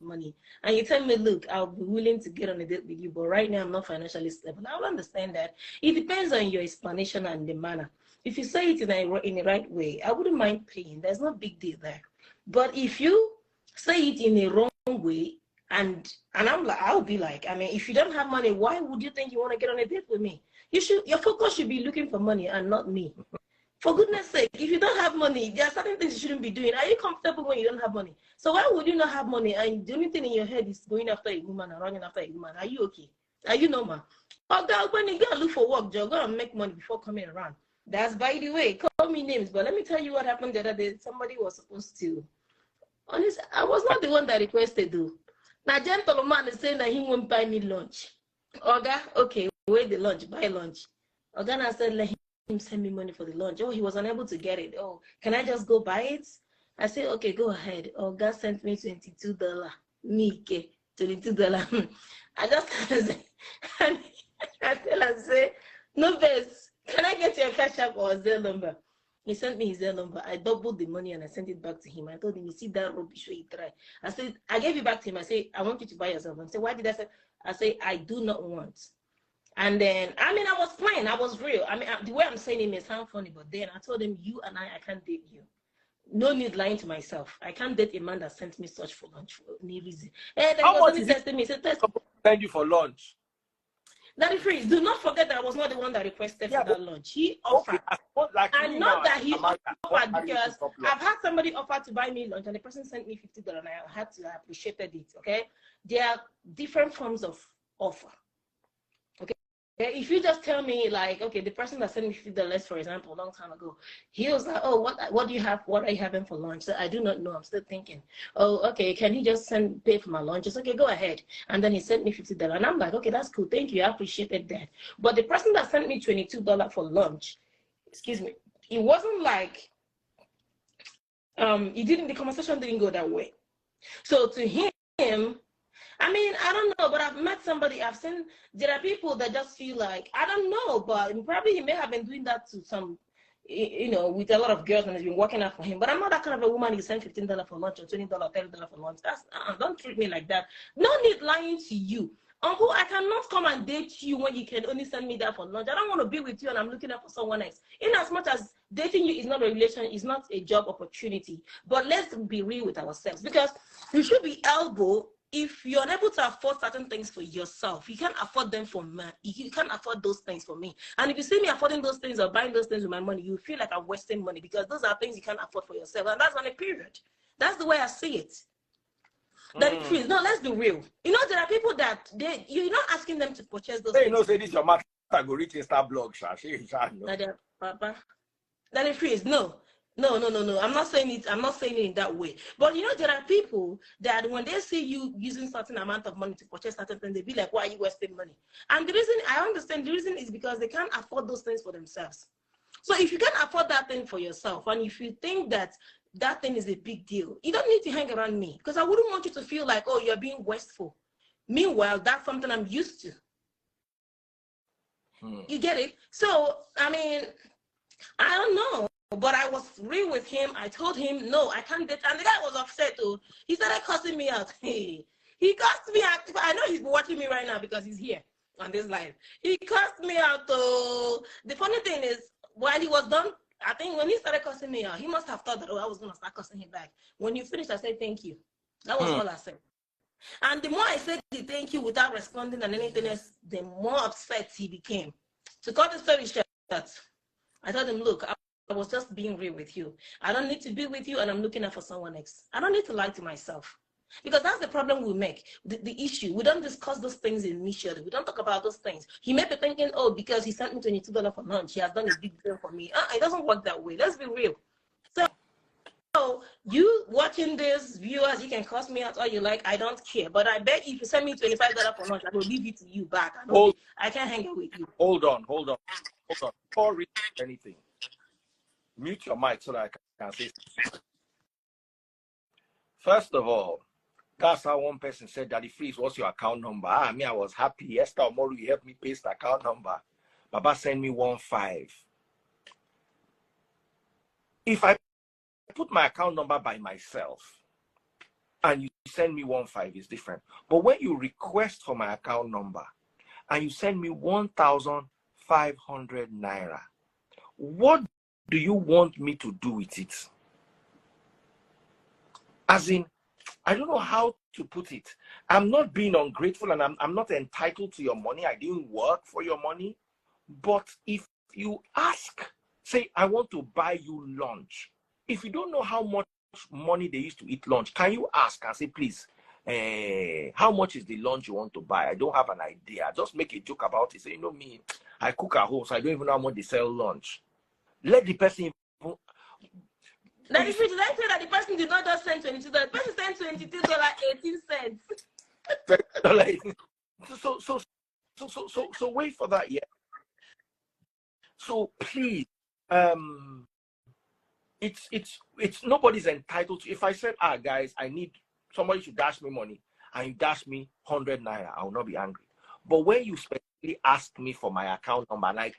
money, and you tell me, look, I'll be willing to get on a date with you, but right now I'm not financially stable, I will understand that. It depends on your explanation and the manner. If you say it in the right way, I wouldn't mind paying. There's no big deal there. But if you say it in a wrong way, and I'll be like, I mean, if you don't have money, why would you think you want to get on a date with me? Your focus should be looking for money and not me. For goodness sake, if you don't have money, there are certain things you shouldn't be doing. Are you comfortable when you don't have money? So why would you not have money and the only thing in your head is going after a woman and running after a woman? Are you okay? Are you normal? Oh, God, when you go and look for work, you're going to make money before coming around. That's by the way, call me names, but let me tell you what happened the other day. Somebody was supposed to, honestly, I was not the one that requested though. Now, gentleman is saying that he won't buy me lunch. Oga, okay, wait the lunch, buy lunch. Oga now said, let him send me money for the lunch. Oh, he was unable to get it. Oh, can I just go buy it? I said, okay, go ahead. Oga sent me $22. Me, $22. I just and I tell her, say, no, best. Can I get your cash app or Zelle number? He sent me his Zelle number. I doubled the money and I sent it back to him. I told him, you see that rubbish where you try. I said, I gave it back to him. I said, I want you to buy yourself. And I said, why did I say? I say, I do not want. And then, I mean, I was playing. I was real. I mean, the way I'm saying it may sound funny, but then I told him, you and I can't date you. No need lying to myself. I can't date a man that sent me such for lunch for any reason. And then he was only testing me. He said, thank you for lunch. Daddy Freeze, do not forget that I was not the one that requested for that lunch. He offered. Okay, and not that he offered, because I've had somebody offer to buy me lunch and the person sent me $50 and I had to appreciate it. Okay? There are different forms of offer. Okay? If you just tell me, like, okay, the person that sent me $50, for example, a long time ago, he was like, oh, what do you have? What are you having for lunch? So I do not know. I'm still thinking, oh, okay, can he just pay for my lunch? It's okay, go ahead. And then he sent me $50. And I'm like, okay, that's cool. Thank you. I appreciated that. But the person that sent me $22 for lunch, excuse me, it wasn't like, the conversation didn't go that way. So to him, I mean, I don't know, but I've met somebody, I've seen, there are people that just feel like, I don't know, but probably he may have been doing that to some, with a lot of girls and has been working out for him. But I'm not that kind of a woman. You send $15 for lunch or $20, $30 for lunch. That's, don't treat me like that. No need lying to you. Uncle, I cannot come and date you when you can only send me that for lunch. I don't want to be with you and I'm looking out for someone else. In as much as dating you is not a relation, is not a job opportunity. But let's be real with ourselves, because you should be elbow. If you're unable to afford certain things for yourself, you can't afford them for me. You can't afford those things for me. And if you see me affording those things or buying those things with my money, you feel like I'm wasting money, because those are things you can't afford for yourself. And that's on a period. That's the way I see it. That is, no, let's be real. There are people that you're not asking them to purchase those things. Say this your matter go reach Insta blog, Papa. That is free. No. I'm not saying it. I'm not saying it in that way. But there are people that when they see you using certain amount of money to purchase certain things, they be like, "Why are you wasting money?" And the reason I understand, the reason is because they can't afford those things for themselves. So if you can't afford that thing for yourself, and if you think that that thing is a big deal, you don't need to hang around me, because I wouldn't want you to feel like, oh, you're being wasteful. Meanwhile, that's something I'm used to. You get it? So I mean, I don't know. But I was real with him. I told him, no, I can't date. And the guy was upset too. He started cussing me out. He cussed me out. I know he's watching me right now because he's here on this live. He cussed me out too. The funny thing is, while he was done, I think when he started cussing me out, he must have thought that, oh, I was going to start cussing him back. When you finished, I said, thank you. That was all I said. And the more I said the thank you without responding and anything else, the more upset he became. To cut the story short, I told him, look, I was just being real with you. I don't need to be with you, and I'm looking out for someone else. I don't need to lie to myself. Because that's the problem we make, the issue. We don't discuss those things initially. We don't talk about those things. He may be thinking, oh, because he sent me $22 for lunch, he has done a big deal for me. It doesn't work that way. Let's be real. So you watching this, viewers, you can cuss me out all you like. I don't care. But I bet if you send me $25 for lunch, I will leave it to you back. I can't hang out with you. Hold on. Before reading anything, mute your mic so that I can say something. First of all, that's how one person said, Daddy Freeze, what's your account number? I was happy. Esther Omoru, you helped me paste the account number. Baba sent me 15. If I put my account number by myself, and you send me 1,500, it's different. But when you request for my account number and you send me 1,500 naira, what do you want me to do with it? As in, I don't know how to put it. I'm not being ungrateful, and I'm not entitled to your money. I didn't work for your money. But if you ask, say, I want to buy you lunch. If you don't know how much money they used to eat lunch, can you ask and say, please, how much is the lunch you want to buy? I don't have an idea. Just make a joke about it. Say, you know me, I cook at home, so I don't even know how much they sell lunch. Let the person. That is, did I say that the person did not just send $22? The person sent $22.18. So wait for that, yeah. So please, it's nobody's entitled to. If I said, guys, I need somebody to dash me money, and you dash me 100 naira, I will not be angry. But when you specifically ask me for my account number, like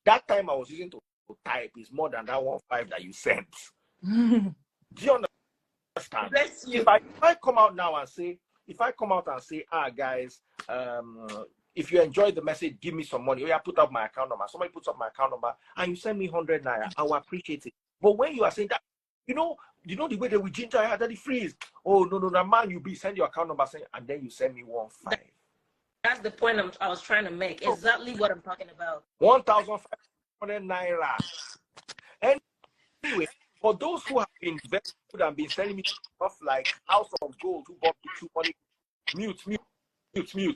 that time I was using to type is more than that 1,500 that you sent. Do you understand? Bless you. If I come out now and say, guys, if you enjoyed the message, give me some money. Oh, yeah, put up my account number. Somebody puts up my account number and you send me 100 naira, I will appreciate it. But when you are saying that, you know the way that we ginger had that freeze. Oh no, man, you send your account number, and then you send me 1,500. That's the point I was trying to make. Exactly what I'm talking about. 1,500 naira. Anyway, for those who have been very good and been sending me stuff like House of Gold, who bought me 2 money,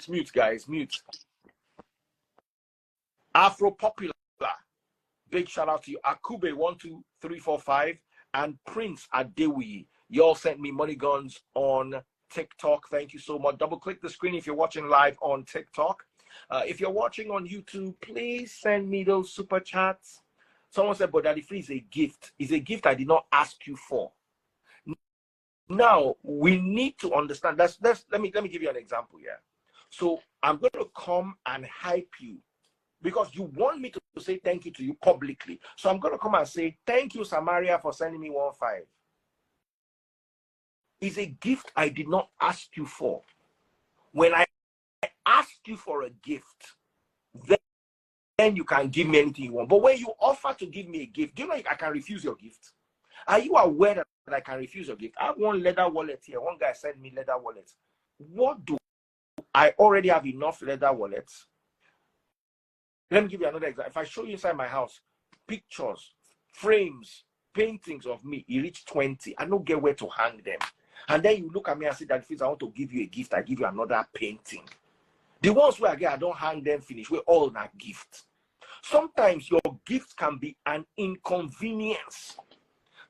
mute, guys, mute. Afro Popular, big shout out to you. Akube 12345 and Prince Adewi. You all sent me money guns on TikTok. Thank you so much. Double click the screen if you're watching live on TikTok. If you're watching on YouTube, please send me those super chats. Someone said, but Daddy Free is a gift. It's a gift I did not ask you for. Now, we need to understand. Let me give you an example here. So I'm going to come and hype you because you want me to say thank you to you publicly. So I'm going to come and say, thank you, Samaria, for sending me 1,500. It's a gift I did not ask you for. When I ask you for a gift, then you can give me anything you want. But when you offer to give me a gift, do you know I can refuse your gift? Are you aware that I can refuse your gift? I have one leather wallet here. One guy sent me leather wallet. What do I already have enough leather wallets? Let me give you another example. If I show you inside my house, pictures, frames, paintings of me, you reach 20. I don't get where to hang them. And then you look at me and say that if I want to give you a gift, I give you another painting. The ones where I get, I don't hang them finish. We're all that gift. Sometimes your gift can be an inconvenience.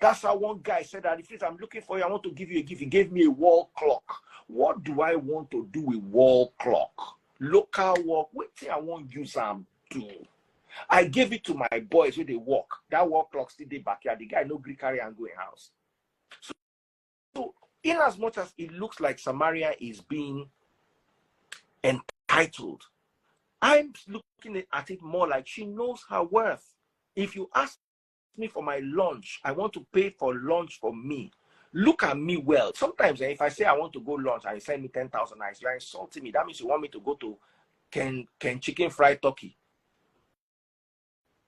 That's how one guy said that if I'm looking for you, I want to give you a gift. He gave me a wall clock. What do I want to do with wall clock? Local work. Wait till I want to use them do. I gave it to my boys when they walk. That wall clock still there backyard. The guy no gree carry and go in house. So in as much as it looks like Samaria is being entitled, I'm looking at it more like she knows her worth. If you ask me for my lunch, I want to pay for lunch for me. Look at me well. Sometimes if I say I want to go lunch and you send me 10,000 nights, you're insulting me. That means you want me to go to Ken Chicken Fried Turkey.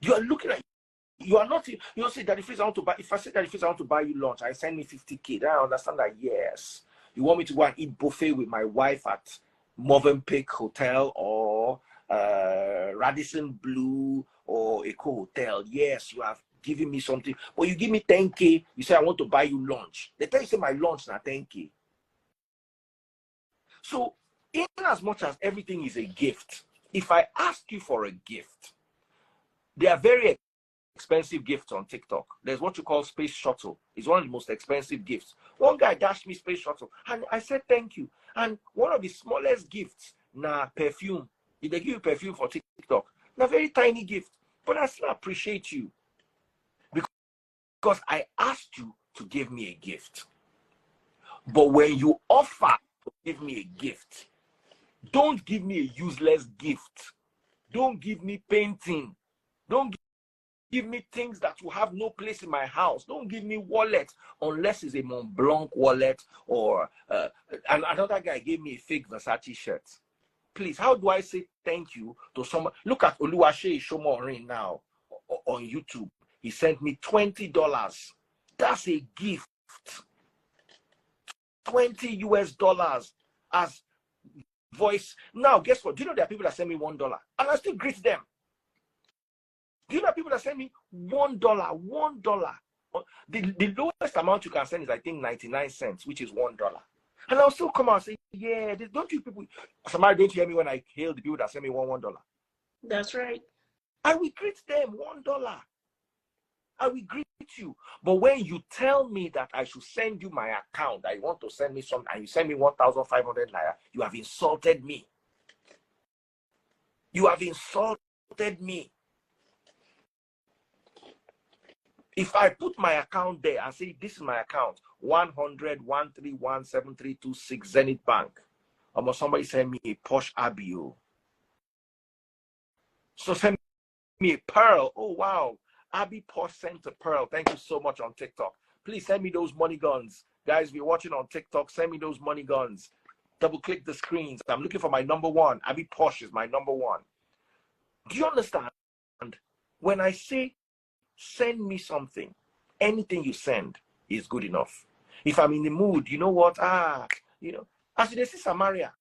You are looking at, you are not, you say that if I want to buy, if I say that if I want to buy you lunch, I send me 50K, then I understand that, yes, you want me to go and eat buffet with my wife at Movenpick Hotel or Radisson Blue or Eco Hotel. Yes, you have given me something, but you give me 10K, you say I want to buy you lunch. The time you say my lunch now 10K. So in as much as everything is a gift, if I ask you for a gift, they are very expensive gifts on TikTok. There's what you call space shuttle. It's one of the most expensive gifts. One guy dashed me space shuttle and I said thank you. And one of the smallest gifts, perfume. If they give you perfume for TikTok, a very tiny gift, but I still appreciate you because I asked you to give me a gift. But when you offer to give me a gift, don't give me a useless gift. Don't give me painting. Don't give me things that will have no place in my house. Don't give me wallet unless it's a Mont Blanc wallet or and another guy gave me a fake Versace shirt. Please, how do I say thank you to someone? Look at Oluwase Ishomorin now on YouTube. He sent me $20. That's a gift. $20 as voice. Now, guess what? Do you know there are people that send me $1 and I still greet them? Do you know people that send me $1? $1. The lowest amount you can send is, I think, 99 cents, which is $1. And I'll still come out and say, yeah, don't you people, Samaria, don't you hear me when I hail the people that send me $1? That's right. I will greet them $1. I will greet you. But when you tell me that I should send you my account, I want to send me something, and you send me 1,500 naira, you have insulted me. You have insulted me. If I put my account there and say, this is my account, 100-131-7326 Zenith Bank, almost somebody send me a posh Abio. So send me a Pearl. Oh, wow. Abby Posh sent a Pearl. Thank you so much on TikTok. Please send me those money guns. Guys, if you're watching on TikTok, send me those money guns. Double click the screens. I'm looking for my number one. Abby Posh is my number one. Do you understand? When I say send me something, anything you send is good enough. If I'm in the mood, you know what? You know, as they see Samaria.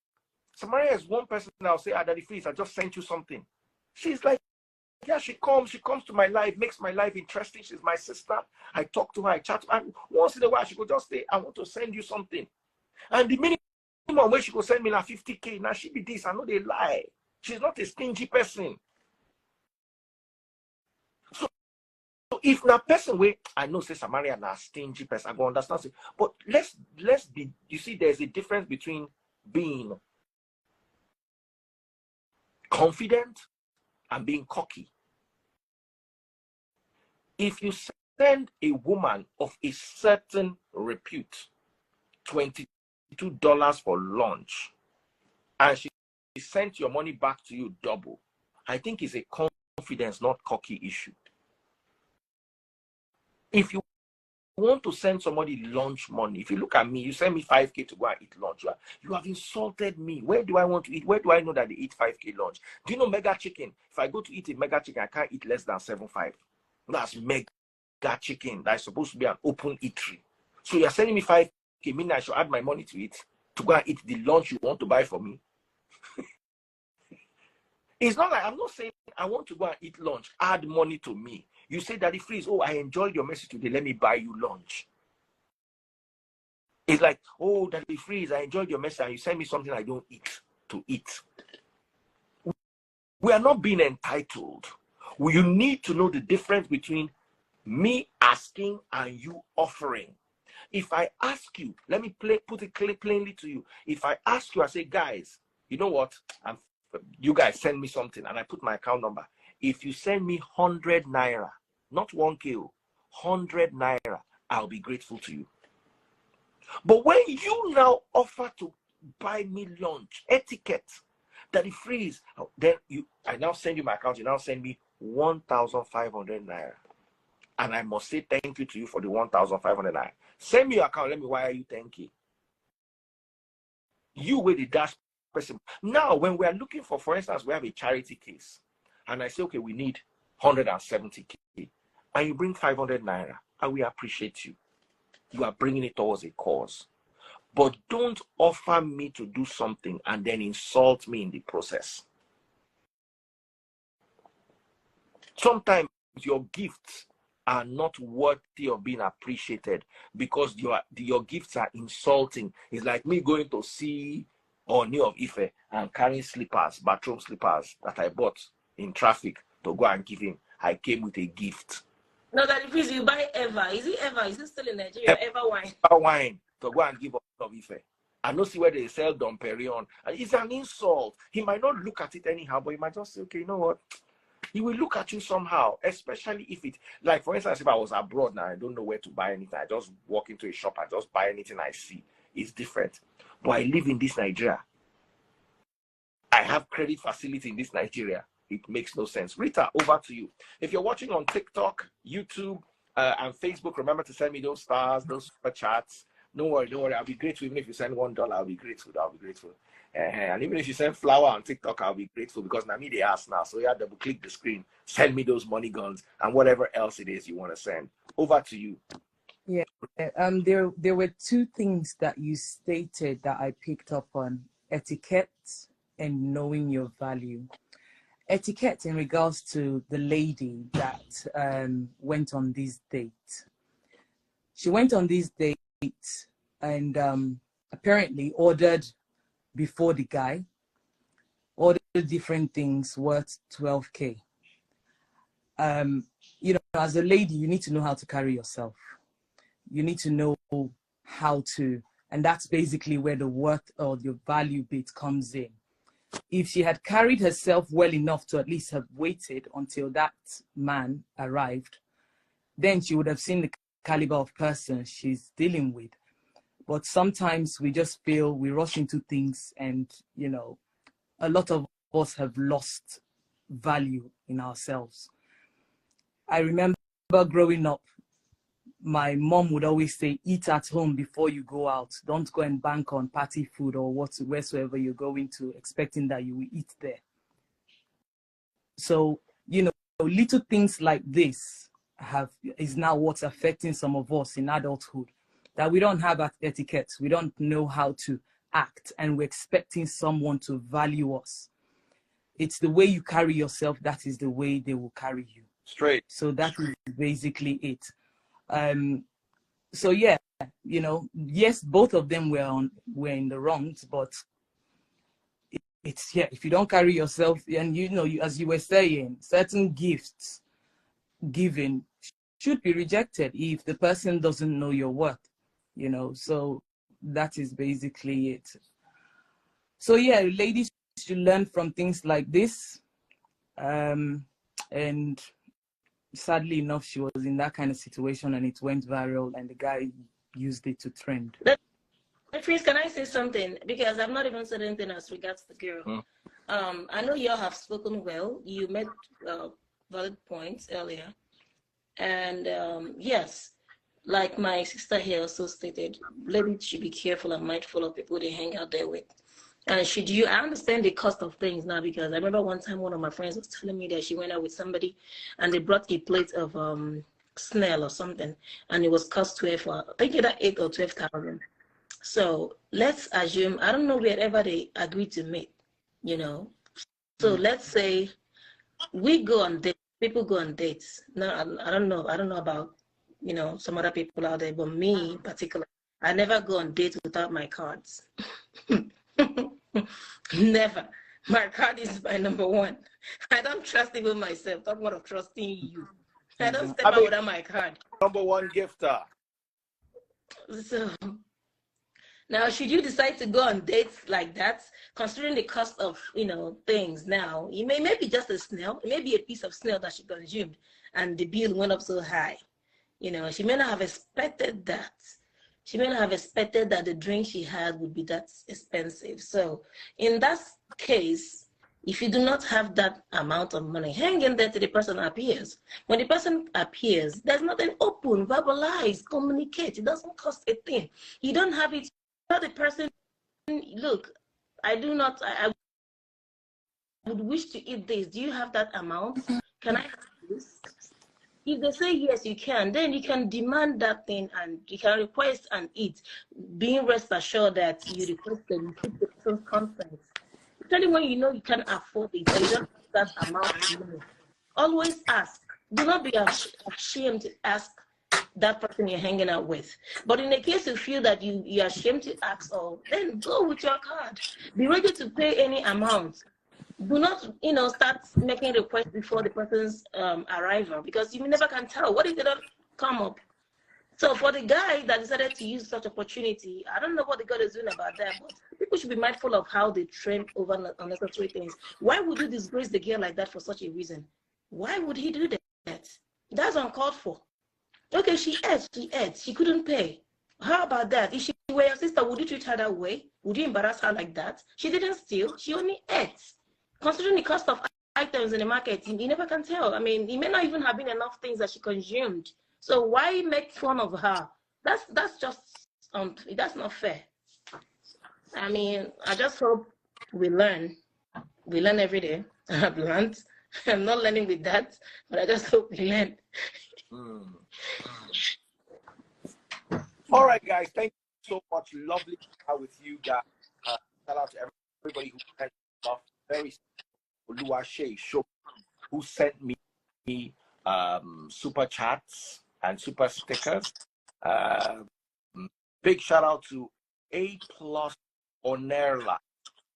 Samaria is one person I'll say, Daddy, please, I just sent you something. She's like, yeah, she comes to my life, makes my life interesting. She's my sister. I talk to her, I chat to her. And once in a while, she could just say, I want to send you something. And the minimum way she could send me like 50K, now she be this. I know they lie. She's not a stingy person. So if na person way, I know say Samaria na stingy person, I go understand. But let's be, you see, there's a difference between being confident and being cocky. If you send a woman of a certain repute $22 for lunch and she sent your money back to you double, I think it's a confidence, not cocky issue. If you want to send somebody lunch money, if you look at me, you send me 5K to go and eat lunch, you have insulted me. Where do I want to eat? Where do I know that they eat 5K lunch? Do you know Mega Chicken? If I go to eat a Mega Chicken, I can't eat less than 7.5. That's Mega Chicken. That's supposed to be an open eatery. So you're sending me 5K, meaning I should add my money to it to go and eat the lunch you want to buy for me. It's not like, I'm not saying I want to go and eat lunch, add money to me. You say, Daddy Freeze, oh, I enjoyed your message today, let me buy you lunch. It's like, oh, Daddy Freeze, I enjoyed your message and you send me something I don't eat to eat. We are not being entitled. You need to know the difference between me asking and you offering. If I ask you, let me put it plainly to you. If I ask you, I say, guys, you know what? You guys send me something and I put my account number. If you send me 100 naira, not 1K, 100 naira, I'll be grateful to you. But when you now offer to buy me lunch, etiquette, Daddy Freeze, then I now send you my account, you now send me 1,500 naira. And I must say thank you to you for the 1,500 naira. Send me your account, let me wire you 10K. You with the dash person. Now, when we are looking for instance, we have a charity case, and I say, okay, we need 170K, and you bring 500 naira, and we appreciate you. You are bringing it towards a cause. But don't offer me to do something and then insult me in the process. Sometimes your gifts are not worthy of being appreciated because your gifts are insulting. It's like me going to see Oni of Ife and carrying slippers, bathroom slippers that I bought in traffic to go and give him. I came with a gift. No, that if you buy Eva, is it Eva? Is it still in Nigeria? Eva wine. Eva wine to go and give Oni of Ife. I don't see where they sell Dom Perignon. And it's an insult. He might not look at it anyhow, but he might just say, okay, you know what? He will look at you somehow, especially if it, like for instance, if I was abroad now, I don't know where to buy anything. I just walk into a shop, I just buy anything I see. It's different. But I live in this Nigeria. I have credit facility in this Nigeria. It makes no sense. Rita, over to you. If you're watching on TikTok, YouTube, and Facebook, remember to send me those stars, those super chats. Don't worry, don't worry. I'll be grateful. Even if you send $1, I'll be grateful. I'll be grateful. And even if you send flower on TikTok, I'll be grateful, because now me they ask now. So yeah, double click the screen, send me those money guns and whatever else it is you want to send. Over to you. Yeah. There were two things that you stated that I picked up on: etiquette and knowing your value. Etiquette in regards to the lady that went on this date. She went on this date and apparently ordered before the guy, ordered different things worth 12K. You know, as a lady, you need to know how to carry yourself. You need to know how to, and that's basically where the worth or your value bit comes in. If she had carried herself well enough to at least have waited until that man arrived, then she would have seen the caliber of person she's dealing with. But sometimes we just feel we rush into things, and, you know, a lot of us have lost value in ourselves. I remember growing up, my mom would always say, eat at home before you go out. Don't go and bank on party food or whatsoever you're going to, expecting that you will eat there. So, you know, little things like this is now what's affecting some of us in adulthood, that we don't have etiquette. We don't know how to act, and we're expecting someone to value us. It's the way you carry yourself, that is the way they will carry you. Straight. So that is basically it. So yeah, you know, yes, both of them were in the wrongs, but it's, yeah, if you don't carry yourself, and you know, as you were saying, certain gifts given should be rejected if the person doesn't know your worth, you know. So that is basically it. So yeah, ladies should learn from things like this. And sadly enough, she was in that kind of situation and it went viral, and the guy used it to trend. Prince, can I say something? Because I've not even said anything as regards the girl. I know you all have spoken well. You made valid points earlier. And yes, like my sister here also stated, ladies should be careful and mindful of people they hang out there with. And I understand the cost of things now, because I remember one time one of my friends was telling me that she went out with somebody and they brought a plate of snail or something, and it was cost 12, I think either 8 or 12,000. So let's assume, I don't know wherever they agreed to meet, you know. So let's say we go on dates, people go on dates. Now, I don't know about, you know, some other people out there, but me in particular, I never go on dates without my cards. Never. My card is my number one. I don't trust even myself. Talk about trusting you. I don't step out without my card. Number one gifter. So now, should you decide to go on dates like that, considering the cost of, you know, things now, it may be just a snail, it may be a piece of snail that she consumed, and the bill went up so high. You know, she may not have expected that. She may not have expected that the drink she had would be that expensive. So in that case, if you do not have that amount of money, hang in there till the person appears. When the person appears, there's nothing open, verbalize, communicate. It doesn't cost a thing. You don't have it. Tell the person, look, I would wish to eat this. Do you have that amount? Can I have this? If they say yes, you can, then you can demand that thing and you can request and eat, being rest assured that you requested, you keep the person's consent. Especially when you know you can't afford it or you don't have that amount of money. Always ask. Do not be ashamed to ask that person you're hanging out with. But in the case you feel that you're ashamed to ask, then go with your card. Be ready to pay any amount. Do not, you know, start making requests before the person's arrival, because you never can tell. What if they don't come up? So for the guy that decided to use such opportunity, I don't know what the God is doing about that, but people should be mindful of how they trend over unnecessary things. Why would you disgrace the girl like that for such a reason? Why would he do that? That's uncalled for. Okay, she ate, she couldn't pay. How about that? If she were your sister, would you treat her that way? Would you embarrass her like that? She didn't steal, she only ate. Considering the cost of items in the market. You never can tell. I mean, it may not even have been enough things that she consumed. So why make fun of her? That's just that's not fair. I mean, I just hope we learn. We learn every day. I've learned. I'm not learning with that, but I just hope we learn. All right, guys. Thank you so much. Lovely to have with you guys. Shout out to everybody who sent off very Oluwase Show, who sent me super chats and super stickers. Big shout out to A+ Onerla.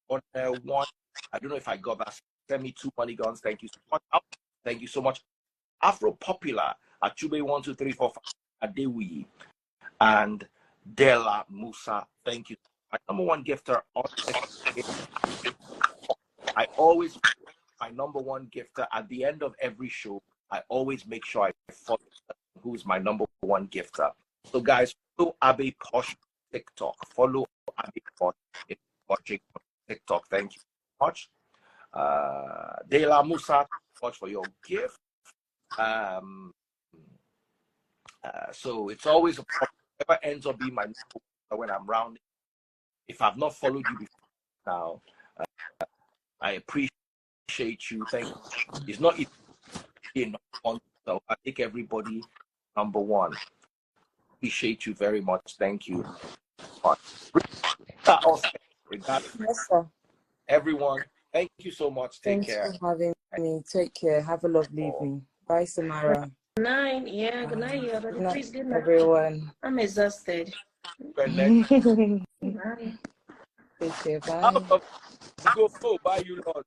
Oner one. I don't know if I got that. Send me 2 money guns. Thank you so much. Thank you so much. Afro Popular Achube 1 2 3 4 5 Adewi and Dela Musa. Thank you. My #1 gifter. I always my #1 gifter at the end of every show. I always make sure I follow who's my #1 gifter. So guys, follow Abe Posh TikTok. Follow Abe Posh watching TikTok. Thank you so much. De La Musa, much for your gift. So it's always a whoever ends up being my when I'm rounding. If I've not followed you before now, I appreciate you. Thank you. It's not easy, so I think everybody #1. Appreciate you very much. Thank you. Yes, sir. Everyone, thank you so much. Take care. Thanks for having me. Take care. Have a lovely evening. Bye, Samara. Good night. Yeah, good night, yeah. Good night, Please, good night. everyone. I'm exhausted. Take Bye. care. Bye. Go, bye, you Lord.